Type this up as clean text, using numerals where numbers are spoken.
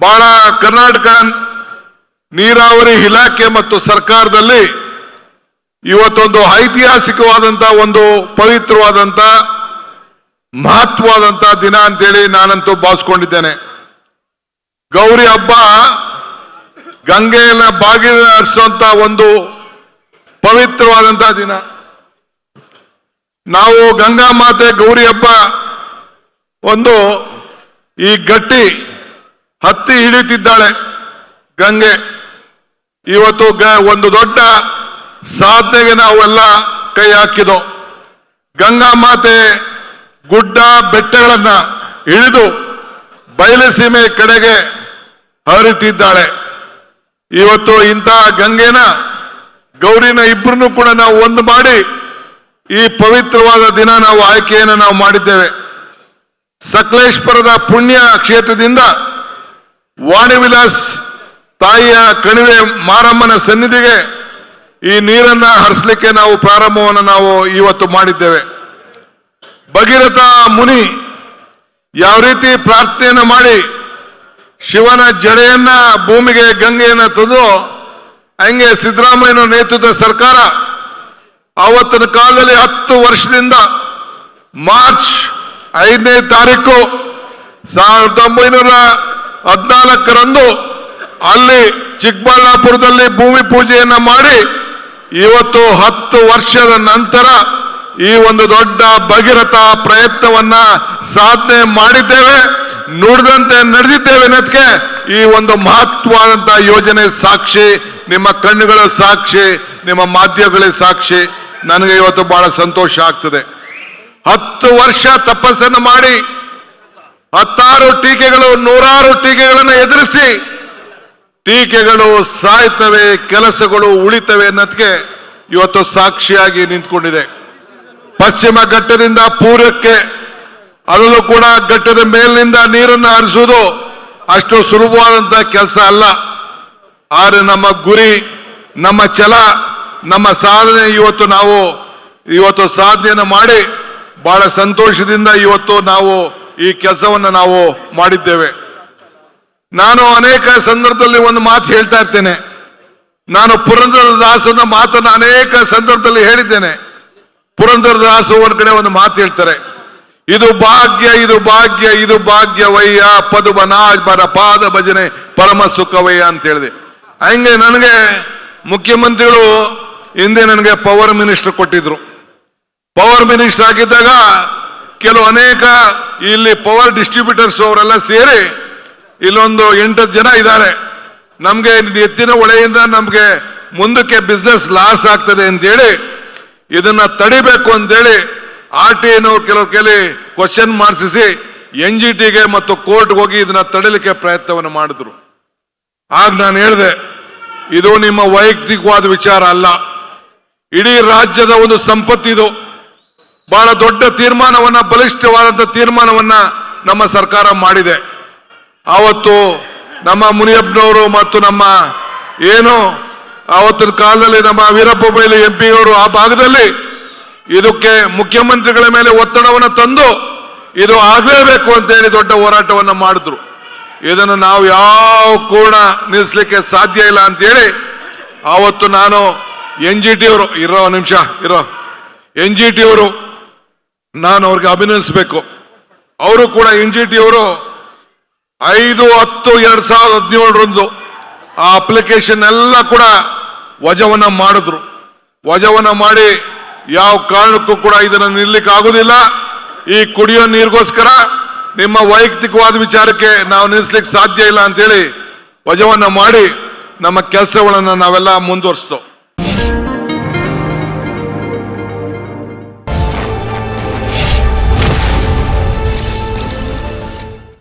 ಬಹಳ ಕರ್ನಾಟಕ ನೀರಾವರಿ ಇಲಾಖೆ ಮತ್ತು ಸರ್ಕಾರದಲ್ಲಿ ಇವತ್ತೊಂದು ಐತಿಹಾಸಿಕವಾದಂತ ಒಂದು ಪವಿತ್ರವಾದಂತ ಮಹತ್ವವಾದಂತ ದಿನ ಅಂತೇಳಿ ನಾನಂತೂ ಭಾವಿಸ್ಕೊಂಡಿದ್ದೇನೆ. ಗೌರಿ ಹಬ್ಬ ಗಂಗೆಯನ್ನ ಬಾಗಿಲು ಹರಿಸುವಂತ ಒಂದು ಪವಿತ್ರವಾದಂತಹ ದಿನ. ನಾವು ಗಂಗಾ ಮಾತೆ ಗೌರಿ ಹಬ್ಬ ಒಂದು ಈ ಗಟ್ಟಿ ಹತ್ತಿ ಹಿಡಿತಿದ್ದಾಳೆ ಗಂಗೆ. ಇವತ್ತು ಒಂದು ದೊಡ್ಡ ಸಾಧನೆಗೆ ನಾವೆಲ್ಲ ಕೈ ಹಾಕಿದೋ. ಗಂಗಾ ಮಾತೆ ಗುಡ್ಡ ಬೆಟ್ಟಗಳನ್ನ ಇಳಿದು ಬಯಲುಸೀಮೆ ಕಡೆಗೆ ಹರಿತಿದ್ದಾಳೆ. ಇವತ್ತು ಇಂತಹ ಗಂಗೆನ ಗೌರಿನ ಇಬ್ಬರನ್ನು ಕೂಡ ನಾವು ಒಂದು ಮಾಡಿ ಈ ಪವಿತ್ರವಾದ ದಿನ ನಾವು ಆಯ್ಕೆಯನ್ನು ನಾವು ಮಾಡಿದ್ದೇವೆ. ಸಕಲೇಶ್ಪುರದ ಪುಣ್ಯ ಕ್ಷೇತ್ರದಿಂದ ವಾಣಿವಿಲಾಸ್ ತಾಯಿಯ ಕಣಿವೆ ಮಾರಮ್ಮನ ಸನ್ನಿಧಿಗೆ ಈ ನೀರನ್ನ ಹರಿಸಲಿಕ್ಕೆ ನಾವು ಪ್ರಾರಂಭವನ್ನು ನಾವು ಇವತ್ತು ಮಾಡಿದ್ದೇವೆ. ಭಗೀರಥ ಮುನಿ ಯಾವ ರೀತಿ ಪ್ರಾರ್ಥನೆಯನ್ನು ಮಾಡಿ ಶಿವನ ಜಡೆಯನ್ನ ಭೂಮಿಗೆ ಗಂಗೆಯನ್ನ ತಂದು, ಹಂಗೆ ಸಿದ್ದರಾಮಯ್ಯನ ನೇತೃತ್ವದ ಸರ್ಕಾರ ಆವತ್ತಿನ ಕಾಲದಲ್ಲಿ 10 ವರ್ಷದಿಂದ ಮಾರ್ಚ್ 5ನೇ ತಾರೀಕು 1914ರಂದು ಅಲ್ಲಿ ಚಿಕ್ಕಬಳ್ಳಾಪುರದಲ್ಲಿ ಭೂಮಿ ಪೂಜೆಯನ್ನ ಮಾಡಿ ಇವತ್ತು 10 ವರ್ಷದ ನಂತರ ಈ ಒಂದು ದೊಡ್ಡ ಭಗೀರಥ ಪ್ರಯತ್ನವನ್ನ ಸಾಧನೆ ಮಾಡಿದ್ದೇವೆ. ನುಡಿದಂತೆ ನಡೆದಿದ್ದೇವೆ ಅನ್ನೋದಕ್ಕೆ ಈ ಒಂದು ಮಹತ್ವವಾದಂತಹ ಯೋಜನೆ ಸಾಕ್ಷಿ. ನಿಮ್ಮ ಕಣ್ಣುಗಳ ಸಾಕ್ಷಿ, ನಿಮ್ಮ ಮಾಧ್ಯಮಗಳೇ ಸಾಕ್ಷಿ. ನನಗೆ ಇವತ್ತು ಬಹಳ ಸಂತೋಷ ಆಗ್ತದೆ. 10 ವರ್ಷ ತಪಸ್ಸನ್ನು ಮಾಡಿ 10 ಟೀಕೆಗಳು 100 ಟೀಕೆಗಳನ್ನು ಎದುರಿಸಿ ಟೀಕೆಗಳು ಸಾಯ್ತವೆ, ಕೆಲಸಗಳು ಉಳಿತವೆ ಅನ್ನೋದಕ್ಕೆ ಇವತ್ತು ಸಾಕ್ಷಿಯಾಗಿ ನಿಂತ್ಕೊಂಡಿದೆ. ಪಶ್ಚಿಮ ಘಟ್ಟದಿಂದ ಪೂರ್ವಕ್ಕೆ, ಅದರಲ್ಲೂ ಕೂಡ ಘಟ್ಟದ ಮೇಲಿನಿಂದ ನೀರನ್ನು ಹರಿಸುವುದು ಅಷ್ಟು ಸುಲಭವಾದಂತಹ ಕೆಲಸ ಅಲ್ಲ. ಆದರೆ ನಮ್ಮ ಗುರಿ, ನಮ್ಮ ಛಲ, ನಮ್ಮ ಸಾಧನೆ ಇವತ್ತು ಸಾಧನೆಯನ್ನು ಮಾಡಿ ಬಹಳ ಸಂತೋಷದಿಂದ ಇವತ್ತು ನಾವು ಈ ಕೆಲಸವನ್ನು ನಾವು ಮಾಡಿದ್ದೇವೆ. ನಾನು ಅನೇಕ ಸಂದರ್ಭದಲ್ಲಿ ಒಂದು ಮಾತು ಹೇಳ್ತಾ ಇರ್ತೇನೆ. ನಾನು ಪುರಂದರದಾಸನ ಮಾತನ್ನು ಅನೇಕ ಸಂದರ್ಭದಲ್ಲಿ ಹೇಳಿದ್ದೇನೆ. ಪುರಂದರದಾಸು ಒಂದ್ ಕಡೆ ಒಂದು ಮಾತು ಹೇಳ್ತಾರೆ, ಇದು ಭಾಗ್ಯ ಇದು ಭಾಗ್ಯ ಇದು ಭಾಗ್ಯವಯ್ಯ ಪದುಬನಾಜರ ಪಾದ ಭಜನೆ ಪರಮ ಸುಖವಯ್ಯ ಅಂತ ಹೇಳಿದೆ. ಹಂಗೆ ನನಗೆ ಮುಖ್ಯಮಂತ್ರಿಗಳು ಹಿಂದೆ ನನಗೆ ಪವರ್ ಮಿನಿಸ್ಟರ್ ಕೊಟ್ಟಿದ್ರು. ಪವರ್ ಮಿನಿಸ್ಟರ್ ಆಗಿದ್ದಾಗ ಅನೇಕ ಇಲ್ಲಿ ಪವರ್ ಡಿಸ್ಟ್ರಿಬ್ಯೂಟರ್ಸ್ ಅವರೆಲ್ಲ ಸೇರಿ ಇಲ್ಲೊಂದು 8 ಜನ ಇದ್ದಾರೆ. ನಮ್ಗೆ ಎತ್ತಿನ ಹೊಳೆಯಿಂದ ನಮ್ಗೆ ಮುಂದಕ್ಕೆ ಬಿಸ್ನೆಸ್ ಲಾಸ್ ಆಗ್ತದೆ ಅಂತೇಳಿ ಇದನ್ನ ತಡಿಬೇಕು ಅಂತೇಳಿ RTI ಕೆಲವು ಕ್ವಶನ್ ಮಾಡಿಸಿ NGTಗೆ ಮತ್ತು ಕೋರ್ಟ್ಗೆ ಹೋಗಿ ಇದನ್ನ ತಡಿಲಿಕ್ಕೆ ಪ್ರಯತ್ನವನ್ನು ಮಾಡಿದ್ರು. ಆಗ ನಾನು ಹೇಳಿದೆ, ಇದು ನಿಮ್ಮ ವೈಯಕ್ತಿಕವಾದ ವಿಚಾರ ಅಲ್ಲ, ಇಡೀ ರಾಜ್ಯದ ಒಂದು ಸಂಪತ್ತಿದು. ಬಹಳ ದೊಡ್ಡ ತೀರ್ಮಾನವನ್ನ, ಬಲಿಷ್ಠವಾದಂತಹ ತೀರ್ಮಾನವನ್ನ ನಮ್ಮ ಸರ್ಕಾರ ಮಾಡಿದೆ. ಆವತ್ತು ನಮ್ಮ ಮುನಿಯಪ್ಪನವರು ಮತ್ತು ನಮ್ಮ ಆವತ್ತಿನ ಕಾಲದಲ್ಲಿ ನಮ್ಮ ವೀರಪ್ಪ ಮೊಯ್ಲಿ MP ಅವರು ಆ ಭಾಗದಲ್ಲಿ ಇದಕ್ಕೆ ಮುಖ್ಯಮಂತ್ರಿಗಳ ಮೇಲೆ ಒತ್ತಡವನ್ನು ತಂದು ಇದು ಆಗಲೇಬೇಕು ಅಂತ ಹೇಳಿ ದೊಡ್ಡ ಹೋರಾಟವನ್ನು ಮಾಡಿದ್ರು. ಇದನ್ನು ನಾವು ಯಾವ ಕೂಡ ನಿಲ್ಲಿಸಲಿಕ್ಕೆ ಸಾಧ್ಯ ಇಲ್ಲ ಅಂತೇಳಿ ಆವತ್ತು ನಾನು NGT ಅವರು NGT ಅವರು ನಾನು ಅವ್ರಿಗೆ ಅಭಿನಂದಿಸಬೇಕು. ಅವರು ಕೂಡ NGT ಅವರು 5/10/2017 ಆ ಅಪ್ಲಿಕೇಶನ್ ಎಲ್ಲ ಕೂಡ ವಜಾವನ್ನ ಮಾಡಿದ್ರು. ವಜಾವನ್ನ ಮಾಡಿ ಯಾವ ಕಾರಣಕ್ಕೂ ಕೂಡ ಇದನ್ನು ನಿಲ್ಲಕ್ಕೆ ಆಗುದಿಲ್ಲ, ಈ ಕುಡಿಯೋ ನೀರಿಗೋಸ್ಕರ ನಿಮ್ಮ ವೈಯಕ್ತಿಕವಾದ ವಿಚಾರಕ್ಕೆ ನಾವು ನಿಲ್ಲಿಸ್ಲಿಕ್ಕೆ ಸಾಧ್ಯ ಇಲ್ಲ ಅಂತೇಳಿ ವಜಾವನ್ನ ಮಾಡಿ ನಮ್ಮ ಕೆಲಸಗಳನ್ನು ನಾವೆಲ್ಲ ಮುಂದುವರಿಸ್ತೋ.